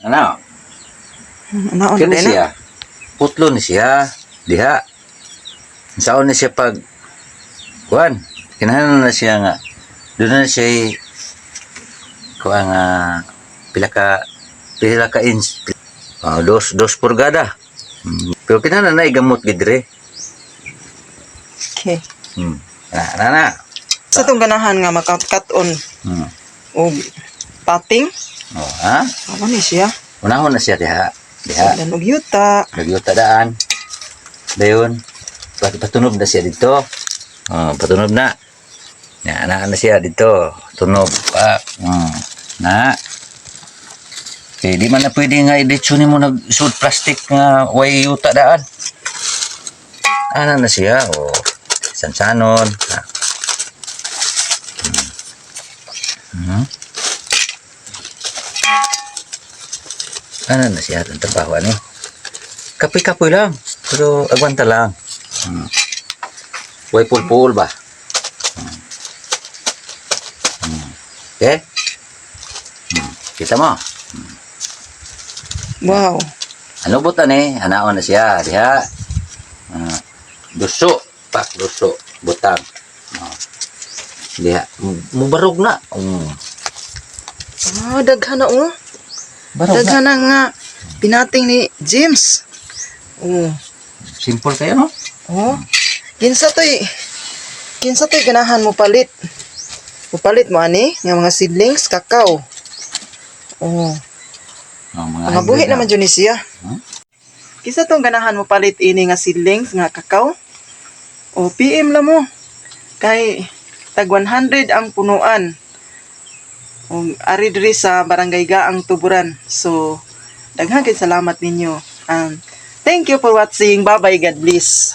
Ano? Naon Kani na siya. Putlo ni siya. Diha. Saan na siya pag kuan. Kinahanglan na siya nga. Doon na siya kuan nga pila ka inch. Dos purgada. Pero kinahanglan na igamot gidre. Okay. Na. Sa itong ganahan nga makakat-on o pating, Ha? ako ni siya. Unahon na siya diha. Dan og yuta. Nagyuta daan. Dayon. Patunob na siya dito. Patunob na. Ana na siya dito. Tunob. Na. Okay, di man na pwede nga i-ditsunin mo nag-sud plastic nga way yuta daan. Ana na siya. Sansanon. Ano na siya ang trabaho ano? Kapoy-kapoy lang. Pero agwanta lang. Way pulpul ba? Okay? Kita mo? Wow. Ano butan Anaon na siya. Diha. Duso. Pak duso. Butang. Diha. Mubarog na. Daghan na Barog na. Daghan na nga pinating ni James. Simple kayo, no? Kinsa to'y ganahan mo palit. Mupalit mo ani nga mga seedlings kakao. Mga buhi naman dyan ni siya. Kinsa tong ganahan mo palit ini nga seedlings nga kakao? PM la mo. Kay tag 100 ang punuan. Ari diri sa Barangay Gaang Tuburan. So, daghang salamat ninyo. Thank you for watching. Bye-bye. God bless.